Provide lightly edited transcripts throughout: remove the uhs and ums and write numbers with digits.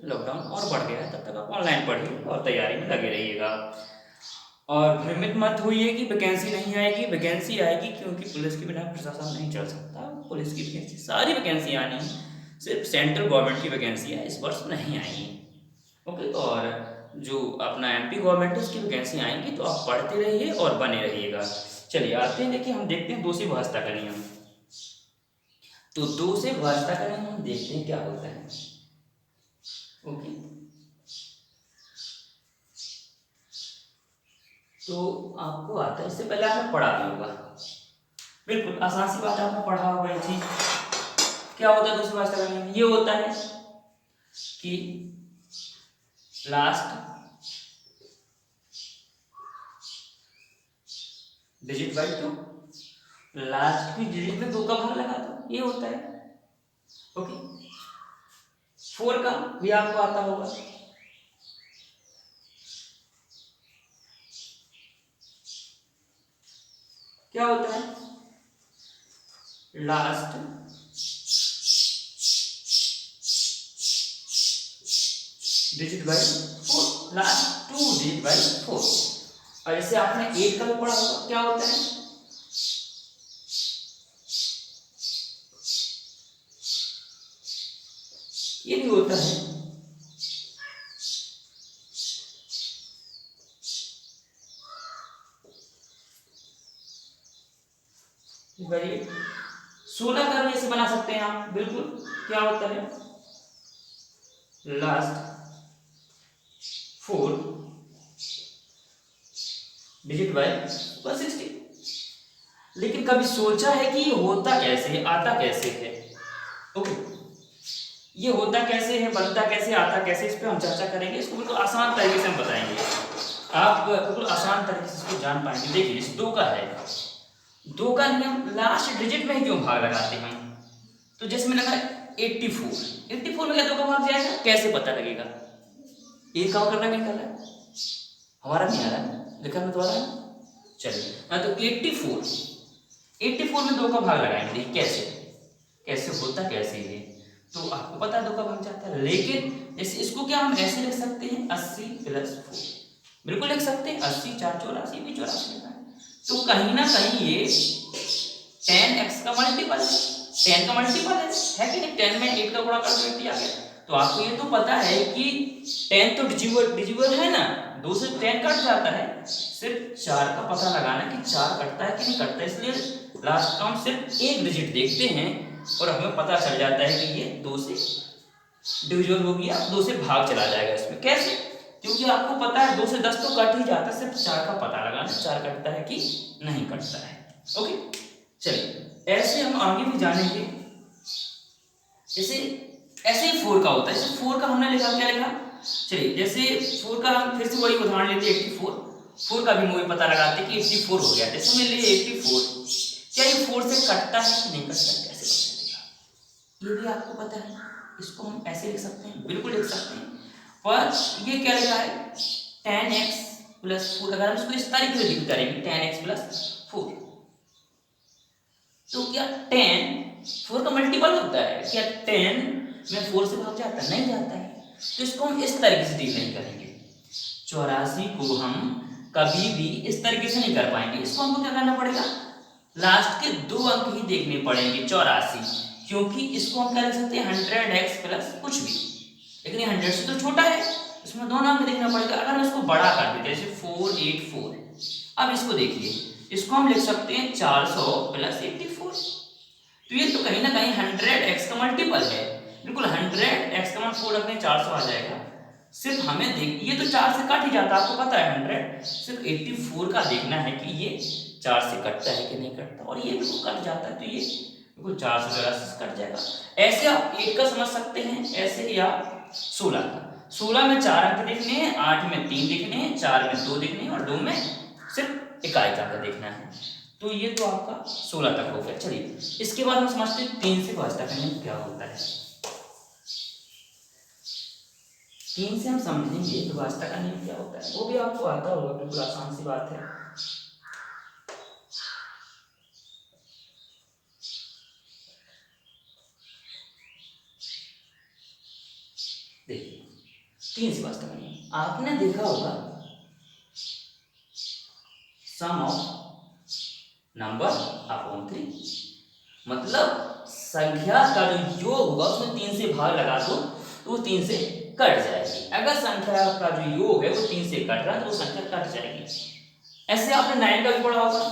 Lockdown और बढ़ गया है, तब तक आप ऑनलाइन पढ़िए और तैयारी में लगे रहिएगा। और भ्रमित मत होइए कि वैकेंसी नहीं आएगी, वैकेंसी आएगी, क्योंकि पुलिस के बिना प्रशासन नहीं चल सकता। पुलिस की वैकेंसी, सारी वैकेंसी आनी है, सिर्फ सेंट्रल गवर्नमेंट की वैकेंसी है इस वर्ष नहीं आएगी। ओके, और जो अपना एमपी गवर्नमेंट है उसकी वैकेंसी आएंगी, तो आप पढ़ते रहिए और बने रहिएगा। चलिए आते हैं, देखिए हम देखते हैं दो से व्यवस्था का नियम। तो दो से व्यवस्था का नियम हम देखते हैं क्या होता है। ओके, तो आपको आता है, इससे पहले आपने पढ़ा भी होगा, बिल्कुल आसान सी बात, आपने पढ़ा होगा ये चीज। क्या होता है दो से व्यवस्था का नियम? ये होता है कि last digit by two, last की डिजिट में 2 का भाग लगा दो, ये होता है। ओके, 4 का भी आपको आता होगा। क्या होता है? Last digit by 4, last 2 digit by 4। और जैसे आपने 8 का भी पढ़ा होगा, क्या होता है? ये भी होता है वेरी 16 का भी ऐसे बना सकते हैं आप, बिल्कुल। क्या होता है? Last 4 digit by 160। लेकिन कभी सोचा है कि ये होता कैसे है, आता कैसे है? ओके, ये होता कैसे है, बनता कैसे, आता कैसे, इस पे हम चर्चा करेंगे। इसको बिल्कुल आसान तरीके से हम बताएंगे, आप बिल्कुल आसान तरीके से इसको जान पाएंगे। देखिए इस 2 का है, 2 का नियम लास्ट डिजिट में ही क्यों भाग लगाते हैं? तो जैसे मैंने कहा 84, 84 में क्या 2 का भाग जाएगा, कैसे पता लगेगा? ये काम करना नहीं कर रहा है, हमारा नहीं आ रहा है, लिखा मैं दोबारा है। चलिए हाँ, तो 84 में 2 का भाग लगाएंगे, देखिए कैसे कैसे होता कैसे ये, तो आपको पता है 2 का भाग जाता है। लेकिन जैसे इसको क्या हम ऐसे लिख सकते हैं, 80 प्लस 4, बिल्कुल लिख सकते हैं, 80 4 84 भी 84 लिखा है। तो कहीं ना कहीं ये 10x का मल्टीपल है, 10 का मल्टीपल है कि नहीं? 10 में 8 का गुणा कर दो 80 आ गया। तो आपको ये तो पता है कि 10 तो डिजिबल है ना, 2 से 10 कट जाता है, सिर्फ 4 का पता लगाना कि 4 कटता है कि नहीं कटता है। इसलिए लास्ट का हम सिर्फ एक डिजिट देखते हैं और हमें पता चल जाता है कि ये 2 से डिविजिबल हो गया, 2 से भाग चला जाएगा इसमें। कैसे? क्योंकि आपको पता है 2 से 10 तो कट ही जाता है, सिर्फ 4 का पता लगाना, 4 कटता है कि नहीं कटता है। ओके, चलिए ऐसे हम आगे भी जानेंगे। जैसे ऐसे ही 4 का होता है, जैसे 4 का हमने लिखा, क्या लिखा? चलिए जैसे 4 का हम फिर से वही उदाहरण लेते हैं, 84, 4 का भी मूवी पता लगाते हैं कि 84 हो गया। जैसे हमने लिए 84, क्या ये 4 से कटता है कि नहीं कटता है, कैसे पता चलेगा? ये भी आपको पता है, इसको हम ऐसे लिख सकते हैं, बिल्कुल लिख सकते हैं। पर ये क्या लिखा है, 10x प्लस 4, अगर हम इसको इस तरीके से लिख करेंगे 10x प्लस 4, तो क्या 10 4 का मल्टीपल होता है? क्या 10 में 4 से भाग जाता है? नहीं जाता है। तो इसको हम इस तरीके से डील नहीं करेंगे, 84 को हम कभी भी इस तरीके से नहीं कर पाएंगे। इसको हमको क्या करना पड़ेगा, लास्ट के 2 अंक ही देखने पड़ेंगे, 84, क्योंकि इसको हम क्या लिख सकते हैं, 100x प्लस कुछ भी, लेकिन ये 100 से तो छोटा है, इसमें 2 अंक देखना पड़ेगा। अगर हम इसको बड़ा कर देते जैसे 484, अब इसको देखिए, इसको हम लिख सकते हैं 400 प्लस 84। तो ये तो कहीं ना कहीं 100x का मल्टीपल है, बिल्कुल 100x का मल्टीपल रखने 400 आ जाएगा। सिर्फ हमें देख, ये तो 4 से कट ही जाता है, आपको पता है 100, सिर्फ 84 का देखना है कि ये 4 से कटता है कि नहीं कटता, और ये बिल्कुल कट जाता है, तो ये बिल्कुल 4 से 84 से कट जाएगा। ऐसे आप 8 का समझ सकते हैं, ऐसे ही आप 16 का, 16 में 4 अंक देखने हैं, 8 में 3 देखने हैं, 4 में 2 देखने हैं, और 2 में सिर्फ इकाई का देखना है। तो ये तो आपका 16 तक हो गया। चलिए इसके बाद हम समझते हैं 3 से व्यवस्था का नियम क्या होता है। 3 से हम समझेंगे व्यवस्था का नियम क्या होता है, वो भी आपको आता होगा, बिल्कुल आसान सी बात है। देखिए 3 से वास्ता का नियम आपने देखा होगा, सम ऑफ नंबर अपॉन 3, मतलब संख्या का जो योग होगा उसमें 3 से भाग लगा दो तो वो 3 से कट जाएगी। अगर संख्या का जो योग है वो 3 से कट रहा है तो वो संख्या कट जाएगी। ऐसे आपने 9 का भी पढ़ा होगा।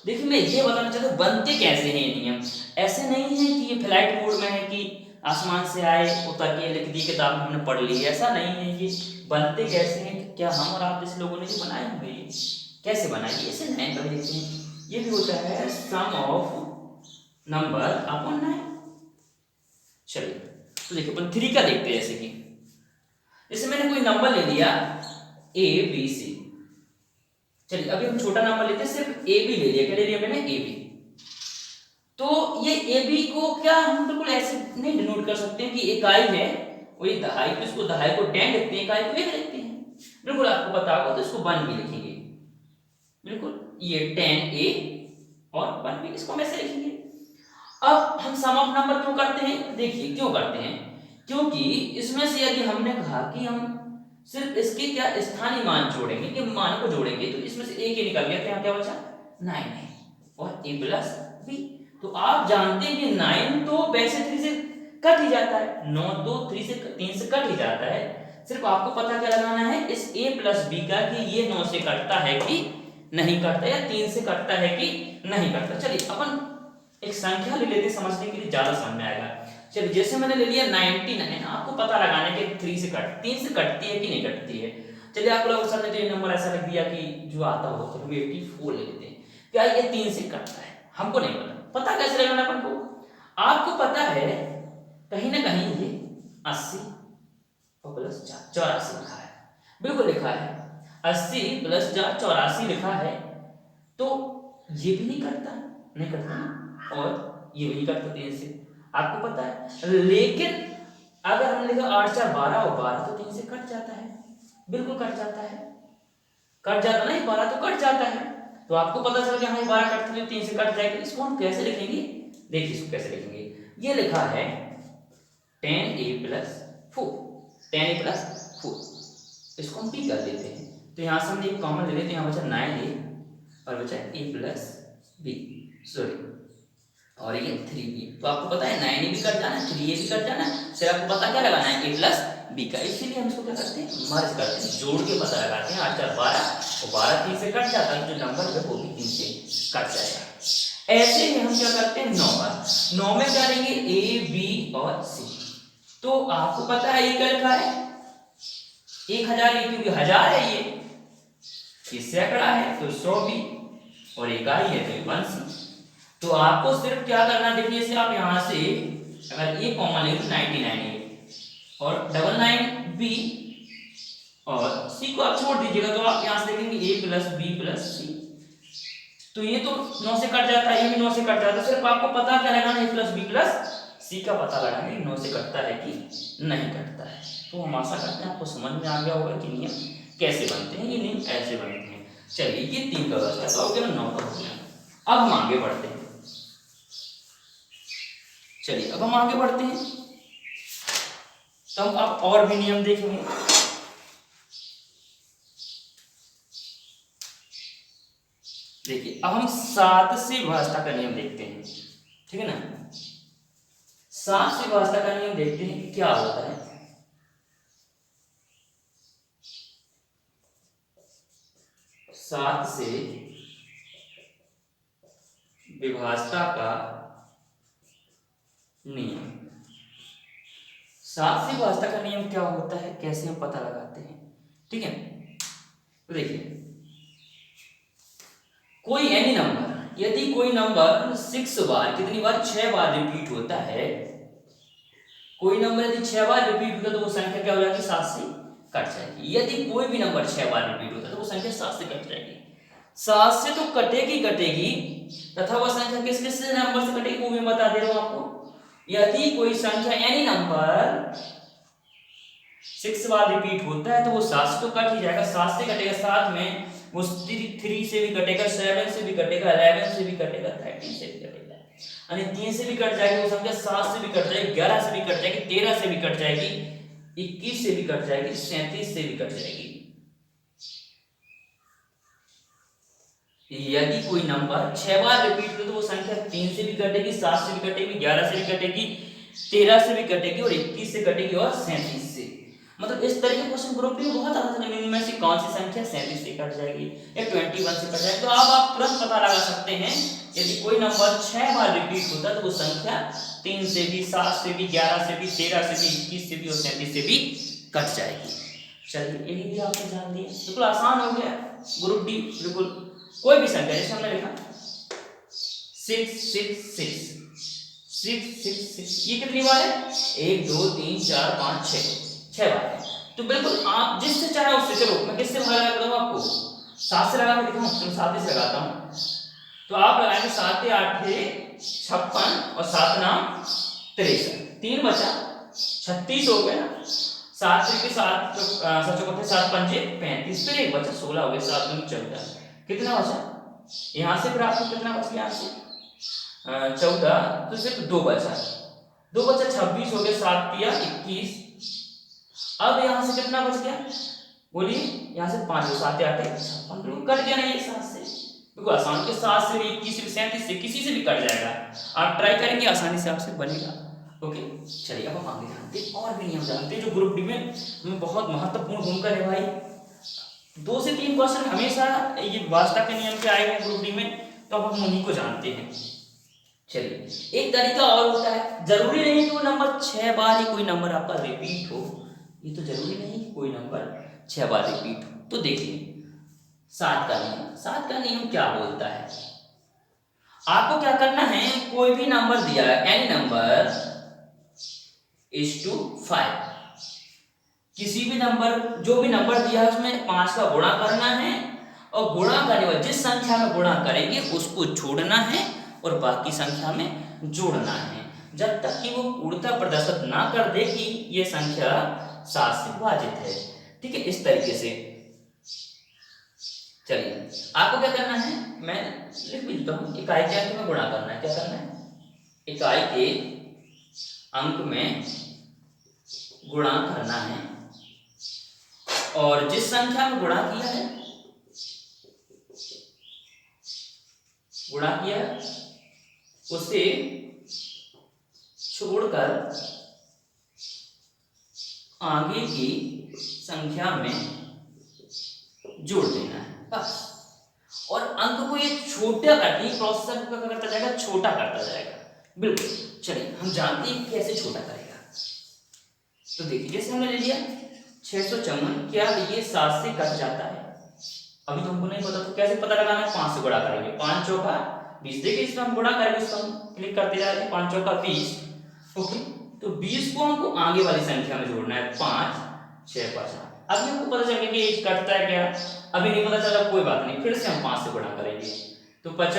देखिए मैं ये बताना चाहता हूँ बनते कैसे हैं ये नियम। ऐसे नहीं है कि ये फ्लाइट मोड में है कि आसमान से आए उतर के लिख दी किताब में हमने पढ़ ली, ऐसा नहीं है। ये बनते कैसे हैं, क्या हम और आप जैसे लोगों ने जो बनाए होंगे ये कैसे बनाए, ऐसे 9 कभी देखते हैं। ये भी होता है सम ऑफ नंबर अपॉन 9। चलिए तो देखिए अपन 3 का देखते हैं। जैसे कि जैसे मैंने कोई नंबर ले लिया ए बी सी, चलिए अभी हम छोटा नंबर लेते हैं, सिर्फ ए बी ले लिया। क्या ले लिया मैंने, ए बी। तो ये ए बी को क्या हम बिल्कुल ऐसे नहीं डिनोट कर सकते हैं कि इकाई है वही दहाई, तो इसको दहाई को 10 लिखते हैं, इकाई को 1 लिखते हैं। बिल्कुल आपको पता होगा तो इसको 1 भी लिखेंगे। बिल्कुल ये 10 ए और 1 भी, इसको हम ऐसे लिखेंगे। अब हम सम ऑफ नंबर क्यों करते हैं, देखिए क्यों करते हैं, क्योंकि इसमें से यदि हमने कहा कि हम सिर्फ इसके क्या स्थानीय मान जोड़ेंगे, के मान को जोड़ेंगे, तो इसमें से ए के निकल गया, तो यहाँ क्या बचा 9 है और ए प्लस बी। तो आप जानते हैं कि 9 तो वैसे 3 से कट ही जाता है, 9 तो 3 से कट ही जाता है। सिर्फ आपको पता क्या लगाना है इस a प्लस बी का कि ये 9 से कटता है कि नहीं कटता, या 3 से कटता है कि नहीं कटता। चलिए अपन एक संख्या ले लेते हैं, समझने के लिए ज्यादा समझ में आएगा। चलिए जैसे मैंने ले लिया 99, आपको पता लगाना है कि 3 से कटती है कि नहीं कटती है। चलिए आपको लगा सर ने तो ये नंबर ऐसा लिख दिया कि जो आता हो, चलो 84 ले लेते हैं, क्या ये 3 से कटता है, हमको नहीं पता। पता कैसे लगाना अपन को, आपको पता है कहीं ना कहीं ये 80 और प्लस 84 लिखा है, बिल्कुल लिखा है 80 प्लस 84 लिखा है। तो ये भी नहीं कटता, नहीं कटता ना, और ये भी नहीं कटता 3 से, आपको पता है। लेकिन अगर हमने लिखा 8 4 12 और 12 तो 3 से कट जाता है, बिल्कुल कट जाता है, कट जाता नहीं, 12 तो कट जाता है। तो आपको पता चल गया हाँ 12 कटते हैं 3 से कट जाएगा। इसको हम कैसे लिखेंगे, देखिए इसको कैसे लिखेंगे। ये लिखा है 10a प्लस 4, 10a प्लस 4, इसको हम p कर देते हैं। तो यहाँ से हम एक कॉमन ले लेते हैं, यहाँ बचा 9a और बचा a प्लस b, सॉरी, और ये 3b। तो आपको पता है 9a भी कट जाना है, 3a भी कट जाना है, सिर्फ आपको पता क्या लगाना है a प्लस b का। इसीलिए हम इसको क्या करते हैं, मर्ज करते हैं, जोड़ के पता लगाते हैं। 8 4 12 और 12 3 से कट जाता है, जो नंबर है वो भी 3 से कट जाएगा। ऐसे ही हम क्या करते हैं 9 का, 9 में क्या लेंगे a b और c। तो आपको पता है ये क्या लिखा है 1000, ये क्योंकि 1000 है, ये सैकड़ा है तो 100 भी, और इकाई है तो 1 c। तो आपको सिर्फ क्या करना है, देखिए जैसे आप यहाँ से अगर ये कॉमन ले तो 99 और 99b और c को आप छोड़ दीजिएगा, तो आप यहाँ से देखेंगे a plus b plus c। तो ये तो 9 से कट जाता है, ये भी 9 से कट जाता है। सिर्फ आपको पता क्या लगाना है, a plus b plus c का पता लगाना है 9 से कटता है कि नहीं कटता है। तो हम आशा करते हैं आपको समझ में आ गया होगा कि नियम कैसे बनते हैं। ये नियम ऐसे बनते हैं। चलिए ये 3 का व्यवस्था हो गया, 9 का हो गया। अब हम आगे बढ़ते हैं। चलिए अब हम आगे बढ़ते हैं, तो हम अब और भी नियम देखेंगे। देखिए अब हम 7 से व्यवस्था का नियम देखते हैं, ठीक है ना। 7 से व्यवस्था का नियम देखते हैं कि क्या होता है। 7 से विभाजता का नियम, 7 से विभाजता का नियम क्या होता है, कैसे हम पता लगाते हैं, ठीक है। तो देखिए कोई एनी नंबर, यदि कोई नंबर 6 बार, कितनी बार 6 बार रिपीट होता है, कोई नंबर यदि 6 बार रिपीट होता है तो वो संख्या क्या हो जाएगी 7 से कट जाएगी। यदि कोई भी नंबर 6 बार रिपीट होता है तो वो संख्या 7 से कट जाएगी। 7 से तो कटेगी कटेगी, तथा वह संख्या किस किस नंबर से कटेगी वो मैं बता दे रहा हूं आपको। यदि कोई संख्या एनी नंबर 6 बार रिपीट होता है तो वो 7 से तो कट ही जाएगा, 7 से कटेगा। 7 में वो 3 से भी कटेगा, 7 से भी कटेगा, 11 से भी कटेगा, 13 से भी कटेगा, यानी 3 से भी कट जाएगी वो संख्या, 7 से भी कट जाएगी, 11 से भी कट जाएगी, 13 से भी कट जाएगी, 21 से भी कट जाएगी, 37 से भी कट जाएगी। यदि कोई नंबर 6 बार रिपीट हो तो वो संख्या 3 से भी कटेगी, 7 से भी कटेगी, 11 से भी कटेगी, 13 से भी कटेगी और 21 से कटेगी और 37 से। मतलब इस तरह के क्वेश्चन ग्रुप में बहुत आता है, इनमें से कौन सी संख्या 37 से कट जाएगी या 21 से कट जाएगी। तो अब आप तुरंत पता लगा सकते हैं यदि कोई नंबर 6 बार रिपीट होता है तो वो संख्या 3 से भी, 7 से भी, 11 से भी, 13 से भी, 21 से भी और 37 से भी कट जाएगी। चलिए ये भी आपने जान लिया, बिल्कुल आसान हो गया। ग्रुप डी बिल्कुल कोई भी संख्या, जैसे हमने लिखा 666, 666, ये कितनी बार है? 1 2 3 4 5 6 बार है। तो बिल्कुल आप जिससे चाहे उससे, चलो मैं किससे भाग लगा दूंगा आपको, 7 से लगा के दिखाऊं, तो 7 से लगाता हूं। तो आप लगाएंगे 7 8 56 और 7 नाम 63, 3 बचा 36 हो गया ना, 7 के 7 सचो करते 7 पंजे 35, फिर 1 बचा 16 हो गया, 7 दूनी 14, कितना बचा यहाँ से, फिर आपको कितना बच गया यहाँ से 14, तो सिर्फ 2 बचा, 2 बचा 26 हो गया, 7 या 21। अब यहाँ से कितना बच गया बोलिए, यहाँ से 5 7 8 56 कट गया ना ये 7 से, बिल्कुल आसान के 7 से भी, 21 से भी, 37 से, किसी से भी कट जाएगा। आप ट्राई करेंगे आसानी से आपसे बनेगा। ओके चलिए अब हम आगे जानते हैं और भी नियम जानते हैं जो ग्रुप डी में बहुत महत्वपूर्ण भूमिका निभाई। 2 से 3 क्वेश्चन हमेशा ये वास्ता के नियम के आए हैं ग्रुप डी में, तो अब हम उन्हीं को जानते हैं। चलिए एक तरीका और होता है, जरूरी नहीं कि वो नंबर 6 बार ही कोई नंबर आपका रिपीट हो, ये तो जरूरी नहीं कि कोई नंबर 6 बार रिपीट हो। तो देखिए 7 का नियम, 7 का नियम क्या बोलता है, आपको क्या करना है, कोई भी नंबर दिया है, एनी नंबर इज टू 5, किसी भी नंबर, जो भी नंबर दिया है उसमें 5 का गुणा करना है, और गुणा करने वाले जिस संख्या में गुणा करेंगे उसको छोड़ना है और बाकी संख्या में जोड़ना है, जब तक कि वो पूर्णतः प्रदर्शित ना कर दे कि ये संख्या 7 से विभाजित है। ठीक है, इस तरीके से। चलिए आपको क्या करना है, मैं लिख भी देता हूं, इकाई के अंक में गुणा करना है। क्या करना है, इकाई के अंक में गुणा करना है, और जिस संख्या में गुणा किया है उसे छोड़कर आगे की संख्या में जोड़ देना है बस। और अंक को ये छोटा करके प्रोसेसर क्या करता जाएगा, छोटा करता जाएगा। बिल्कुल, चलिए हम जानते हैं कैसे छोटा करेगा। तो देखिए जैसे हमने ले लिया 654, क्या ये 7 से कट जाता है, अभी तो हमको नहीं पता, तो कैसे पता लगाना है, 5 से गुणा करेंगे, 5 चौका 20, देखिए इसमें हम गुणा करेंगे, इसको हम क्लिक करते जा रहे हैं, 5 चौका 20। ओके, तो 20 को हमको आगे वाली संख्या में जोड़ना है, 5 6 5। अभी हमको पता चल गया कि ये कटता है क्या, अभी नहीं पता चला, कोई बात नहीं, फिर से हम 5 से गुणा करेंगे, तो 5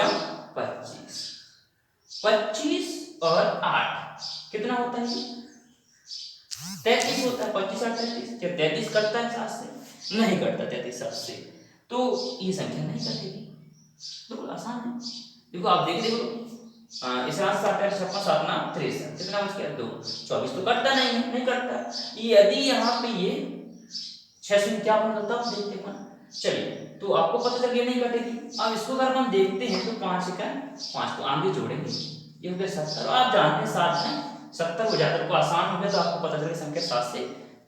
25, 25 और 8 कितना होता है, 33 होता है। 25 और 33, क्या 33 कटता है 7 से? नहीं कटता 33 7 से, तो ये संख्या नहीं कटेगी। बिल्कुल आसान है, देखो आप देखो इस 7 7 56 7 ना 63, कितना बच गया 2, 24 तो कटता नहीं है, नहीं कटता। यदि यहाँ पे ये 6 से क्या बन जाता है देखते हैं। चलिए तो आपको पता चल गया नहीं कटेगी। अब इसको अगर हम देखते हैं तो 5 का 5 को आगे जोड़ेंगे, ये हो गया 70, और आप जानते हैं 7 में 70 हो जाता है, तो आसान हो गया, तो आपको पता चला संख्या 7 से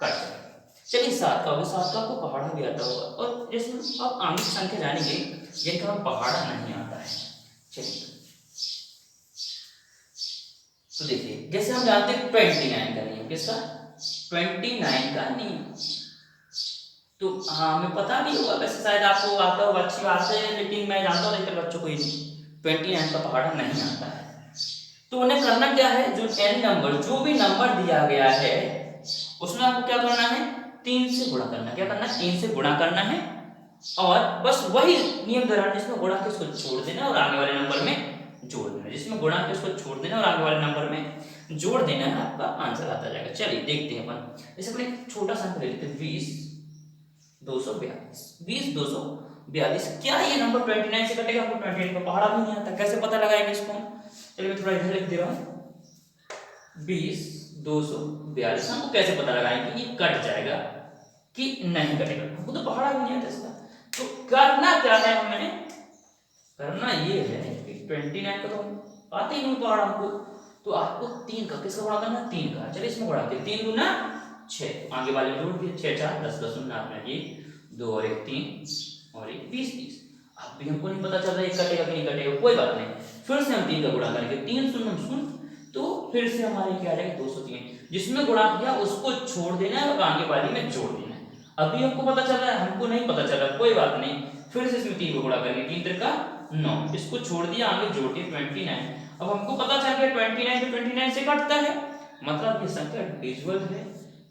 कट जाएगी। चलिए 7 का हो गया, 7 का आपको पहाड़ा भी आता होगा, और जैसे आप आगे की संख्या जानेंगे जिनका पहाड़ा नहीं आता है। चलिए तो देखिए जैसे हम जानते हैं 29 का नियम, किसका 29 का नियम, तो हाँ हमें पता भी होगा, वैसे शायद आपको आता होगा, अच्छी बात है, लेकिन मैं जानता हूँ लेकिन बच्चों को 29 का पहाड़ा नहीं आता है। तो उन्हें करना क्या है, जो एन नंबर, जो भी नंबर दिया गया है उसमें आपको क्या करना है, 3 से गुणा करना है। क्या करना है, 3 से गुणा करना है, और बस वही नियम दोहराना, जिसमें गुणा के उसको छोड़ देना और आगे वाले नंबर में जोड़ देना, जिसमें गुणा के उसको छोड़ देना और आगे वाले नंबर में जोड़ देना है, आपका आंसर आता जाएगा। चलिए देखते हैं अपन, जैसे अपने छोटा सा ले लेते हैं 20 242, 20 242, 42। क्या ये नंबर 29 से कटेगा? हमको 29 का पहाड़ा भी नहीं आता, कैसे पता लगाएंगे इसको? चलिए मैं थोड़ा इधर लिख दे रहा हूँ। 20 242 हमको कैसे पता लगाएंगे ये कट जाएगा कि नहीं कटेगा? हमको तो पहाड़ा भी नहीं आता इसका। तो करना क्या है हमें? करना ये है कि 29 का तो आते ही नहीं पहाड़ा हमको, तो आपको 3 का किसका गुणा करना? 3 का। चलिए इसमें गुणा करते, 3 दूना 6, आगे वाले में जोड़ दिए, 6 4 10 10 19 ये 2 और 1 3 और 1 20 30। अब भी हमको नहीं पता चल रहा है कटेगा कि नहीं कटेगा, कोई बात नहीं, फिर से हम 3 का गुणा करेंगे, 3 शून्य शून्य, तो फिर से हमारे क्या आ जाएगा 203। जिसमें गुणा किया उसको छोड़ देना है और आगे वाली में जोड़ देना है। अभी हमको पता चल रहा है, हमको नहीं पता चल रहा, कोई बात नहीं, फिर से इसमें 3 को गुणा करेंगे, 3 3 का 9, इसको छोड़ दिया, आगे जोड़ दिया 29। अब हमको पता चल गया 29 तो 29 से कटता है, मतलब ये संख्या डिविजिबल है,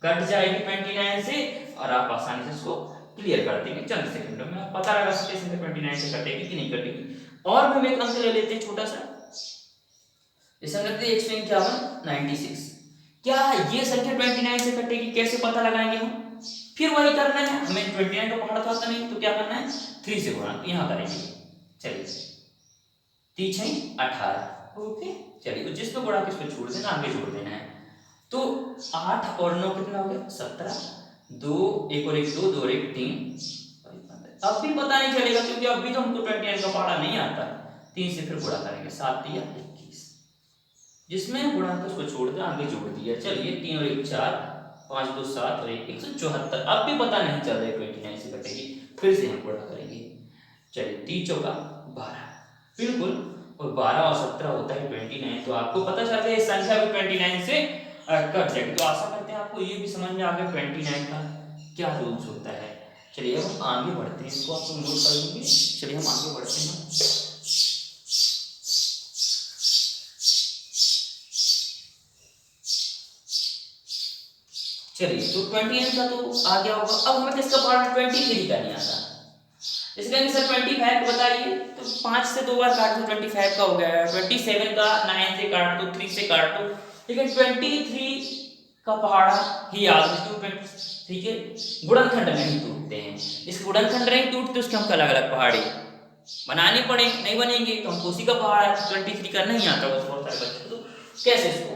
कट जाएगी 29 से, और आप आसानी से इसको क्लियर कर देंगे चंद सेकंडों में। आप पता लगा सकते हैं 29 से कटेगी कि नहीं कटेगी। और हम एक अंक ले लेते हैं छोटा सा, इस संख्या 96। क्या ये संख्या 29 से कटेगी? कैसे पता लगाएंगे हम? फिर वही करना है हमें, 29 का पहाड़ा था नहीं, तो क्या करना है 3 से गुणा, यहाँ करेंगे। चलिए 3 6 18, ओके। चलिए जिसको गुणा किसको छोड़ देना, आगे जोड़ देना है। तो 8 और 9 कितना हो गया? 17, 2 1 और 1 2, 2 और 1 3। अब भी पता नहीं चलेगा क्योंकि अभी तो हमको 29 का पहाड़ा नहीं आता। 3 से फिर गुणा करेंगे, 7 दिया 21, जिसमें गुणा के उसको छोड़ दिया, आगे जोड़ दिया। चलिए 3 और 1 4, 5 2 7 और 1 174। अब भी पता नहीं चल रहा है 29 से कटेगी, फिर से हम गुणा करेंगे। चलिए 3 चौका 12, बिल्कुल, और 12 और 17 होता है 29। तो आपको पता चल रहा है संख्या भी 29 से कट जाएगी। तो आशा करते हैं आपको ये भी समझ में आ गया 29 का क्या रूल्स होता है। चलिए अब हम आगे बढ़ते हैं, इसको आप लोग नोट कर लेंगे। चलिए हम आगे बढ़ते हैं। चलिए तो 29 का तो आ गया होगा। अब हमें किसका पहाड़ा? 23 का नहीं आता। इसे कहेंगे सर 25 को बताइए, तो 5 से 2 बार काट दो, 25 का हो गया। 27 का 9 से काट दो, 3 से काट दो, लेकिन 23 का पहाड़ा ही याद है, क्यों? 23 के गुणनखंड नहीं टूटते हैं, इसके गुणनखंड नहीं टूटते, उसके हमको अलग अलग पहाड़े बनाने पड़े, नहीं बनेंगे तो हमको उसी का पहाड़ा 23 का नहीं आता वो बहुत सारे बच्चे, तो कैसे इसको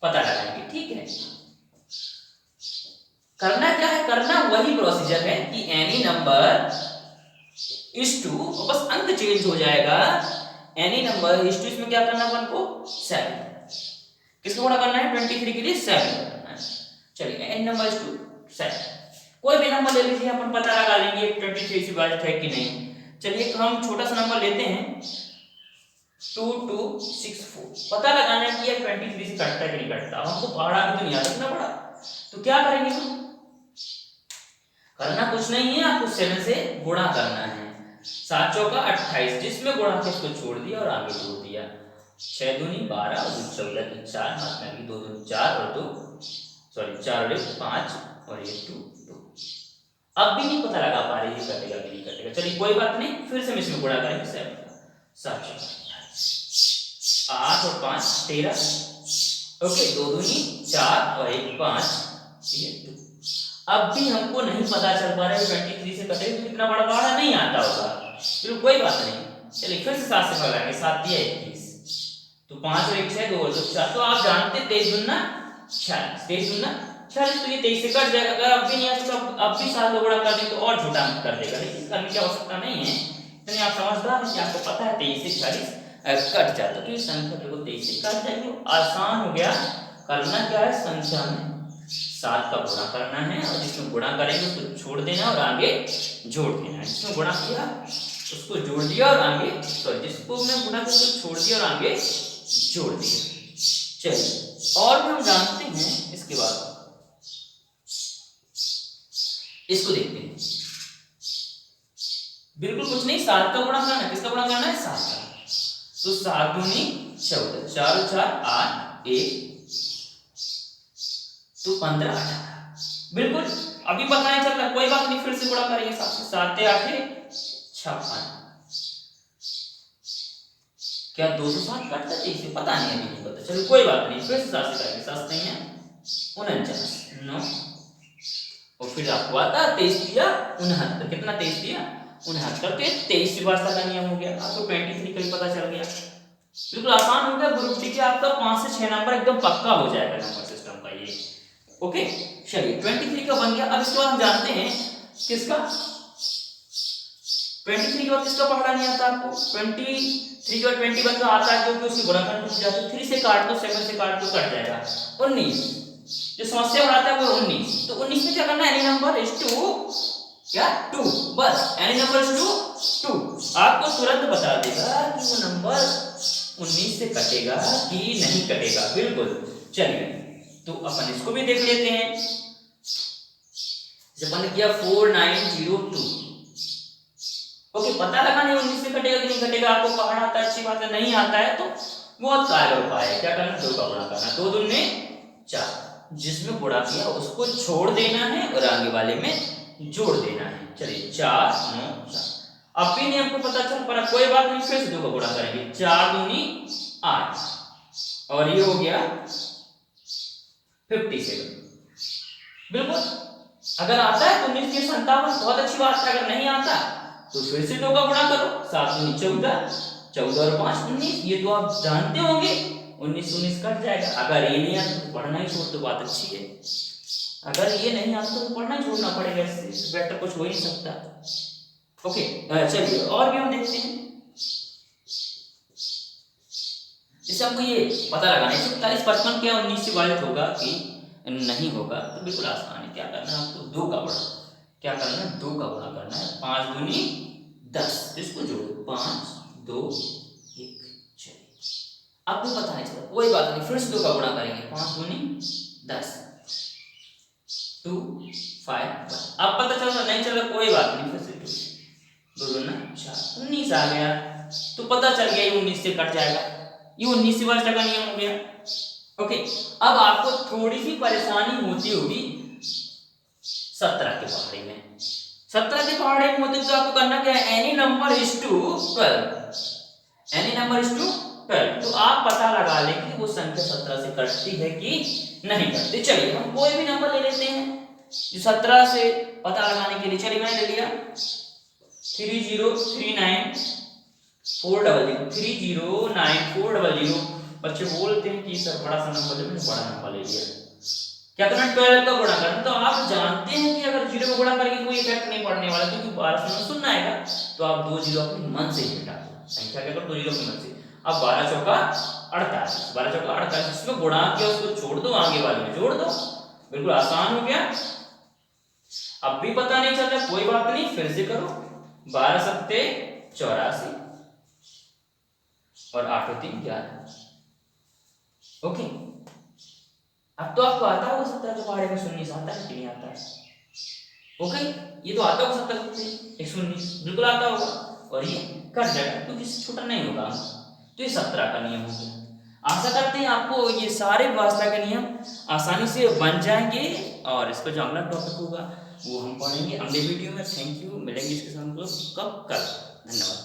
पता लगाएंगे? ठीक है, करना क्या है? करना वही प्रोसीजर है कि एनी नंबर इज टू, बस अंक चेंज हो जाएगा। एनी नंबर इज टू, इसमें क्या करना अपन को? 7, किसको गुणा करना है? 23 के लिए 7 करना है। चलिए एनी नंबर इज टू 7, कोई भी नंबर ले लीजिए, अपन पता लगा लेंगे 23 से विभाजित है कि नहीं। चलिए हम छोटा सा नंबर लेते हैं 2264, पता लगाना है कि ये 23 से कटता है कि नहीं कटता। हमको पहाड़ा भी तो नहीं आता इतना बड़ा, तो क्या करेंगे हम? करना कुछ नहीं है, आपको 7 से गुणा करना है। 7 चौका 28, जिसमें गुणा के उसको छोड़ दिया और आगे जोड़ दिया। 6 दूनी 12 और 14 की 4, हाथ में 2 दूनी 4 और 2 सॉरी 4 और 1 5 और ये 2 2। अब भी नहीं पता लगा पा रहे ये कटेगा कि नहीं कटेगा। चलिए कोई बात नहीं, फिर से हम इसमें गुणा करेंगे 7 का। 7 8 और 5 13, ओके, 2 दूनी 4 और 1 5 ये 2। अब भी हमको नहीं पता चल पा रहा है 23 से कटेगा, तो इतना बड़ा पहाड़ा नहीं आता होगा, फिर कोई बात नहीं। चलिए फिर से 7 से भगाएंगे, 7 दिया 21, तो 5 और 1 6 2 और 2 4। तो आप जानते 23 दूना 46, 23 दूना 46, तो ये 23 से कट जाएगा। अगर अब भी नहीं आता तो अब भी 7 गुणा कर दें तो और छोटा अंक कर देगा, लेकिन करने की आवश्यकता नहीं है। इतने आप समझदार हैं कि आपको पता है 23 से 46 कट जाता, तो ये संख्या बिल्कुल 23 से कट जाएगी। आसान हो गया। करना क्या है? संख्या में 7 का गुणा करना है, और जिसमें गुणा करेंगे उसको छोड़ देना और आगे जोड़ देना है। जिसमें गुणा किया उसको जोड़ दिया और आगे, सॉरी जिसको हमने गुणा किया उसको छोड़ दिया और आगे जोड़ दिया। चलिए और भी हम जानते हैं इसके बाद, इसको देखते हैं। बिल्कुल कुछ नहीं, 7 का गुणा करना है। किसका गुणा करना है? 7 का। तो 7 दूनी 14, 4 और 4 8 1, तो 15 18। बिल्कुल अभी पता नहीं चलता, कोई बात नहीं, फिर से गुणा करेंगे 7 से। 7 8 56, क्या 207 कटता है इसे? पता नहीं, अभी नहीं पता। चलो कोई बात नहीं, फिर से 7 से करेंगे। 7 नहीं है 49 9 और फिर आपको आता 23 या 69, कितना 23 दिया 69, तो 23वीं वास्ता का नियम हो गया। आपको 23 का भी पता चल गया, बिल्कुल आसान हो गया। ग्रुप डी के आपका 5 से 6 नंबर एकदम पक्का हो जाएगा नंबर सिस्टम का ये। ओके चलिए 23 का बन गया। अब इसके बाद हम जानते हैं किसका 23 के बाद किसका पकड़ा नहीं आता आपको। 23 के बाद 21 का आता है क्योंकि उसकी गुणनखंड टूट जाता है। 3 से काट दो, 7 से काट दो, कट जाएगा 19। जो समस्या बनाता है वो 19। तो 19 में क्या करना है, एनी नंबर इज टू क्या 2, बस एनी नंबर इज टू 2। आपको तुरंत बता देगा कि वो नंबर 19 से कटेगा कि नहीं कटेगा, बिल्कुल। चलिए तो अपन इसको भी देख लेते हैं। जब मैंने किया 4902, ओके पता लगा नहीं 19 से कटेगा कि नहीं कटेगा। आपको पकड़ आता है, अच्छी बात है। नहीं आता है तो बहुत कारगर उपाय है, क्या करना 2 का गुणा करना, 2 दूनी 4, जिसमें गुणा किया उसको छोड़ देना है और आगे वाले में जोड़ देना है। चलिए 4 9 4। अब भी नहीं हमको पता चल पा, कोई बात नहीं, फिर से 2 का गुणा करेंगे, 4 दूनी 8 और ये हो गया 57, बिल्कुल। अगर आता है तो 19 57, बहुत अच्छी बात है। अगर नहीं आता तो फिर से 2 का गुणा करो, 7 दूनी 14, 14 और 5 19, ये तो आप जानते होंगे 19 19 कट जाएगा। अगर ये नहीं आता तो पढ़ना ही छोड़ दो, बात अच्छी है। अगर ये नहीं आता तो पढ़ना ही छोड़ना पड़ेगा, इससे बेटर कुछ हो ही नहीं सकता। ओके चलिए और भी हम देखते हैं। जैसे हमको ये पता लगाना है 47 55 क्या 19 से विभाजित होगा कि नहीं होगा, तो बिल्कुल आसान है। क्या करना है आपको 2 का गुणा, क्या करना है 2 का गुणा करना है, 5 दूनी 10, इसको जोड़ो 5 2 1। चलिए आपको पता नहीं चला, कोई बात नहीं, फिर से 2 का गुणा करेंगे, 5 दूनी 10 2 5 1। अब पता चल रहा नहीं चल रहा, कोई बात नहीं, फिर से 2 दूना 4, 19 आ गया। तो पता चल गया ये 19 से कट जाएगा, ये 19 से 22 का नियम हो गया। ओके अब आपको थोड़ी सी परेशानी होती होगी 17 के पहाड़े में। 17 के पहाड़े में होते तो आपको करना क्या है, any number is to 12, any number is to 12। तो आप पता लगा लें कि वो संख्या 17 से कटती है कि नहीं कटती। चलिए हम कोई भी नंबर ले लेते हैं जो 17 से पता लगाने के लिए। चलिए मैंने ले लिया 3039 400 309400। बच्चे बोलते हैं कि सर बड़ा सा नंबर ले, मैंने बड़ा नंबर ले लिया। क्या करना 12 का गुणा करना। तो आप जानते हैं कि अगर 0 का गुणा करेंगे कोई इफेक्ट नहीं पड़ने वाला, क्योंकि 12 से सुनना आएगा। तो आप 2 0 अपने मन से ही हटा दो, संख्या क्या करो 2 0 अपने मन से। अब 12 चौका 48, 12 चौका 48, इसमें गुणा किया उसको छोड़ दो, आगे वाले में जोड़ दो, बिल्कुल आसान हो गया। अब भी पता नहीं चल रहा, कोई बात नहीं, फिर से करो, 12 सत्ते 84 और 8 3 11। ओके अब तो आपको आता होगा 17 के पहाड़े में 19 आता है कि नहीं आता है। ओके ये तो आता होगा 17 से 119, बिल्कुल आता होगा, और ये कट जाएगा क्योंकि छोटा नहीं होगा। तो ये 17 का नियम हो गया। आशा करते हैं आपको ये सारे व्यवस्था के नियम आसानी से बन जाएंगे, और इसका जो अगला टॉपिक होगा वो हम पढ़ेंगे अगले वीडियो में। थैंक यू, मिलेंगे इसके साथ कब कल। धन्यवाद।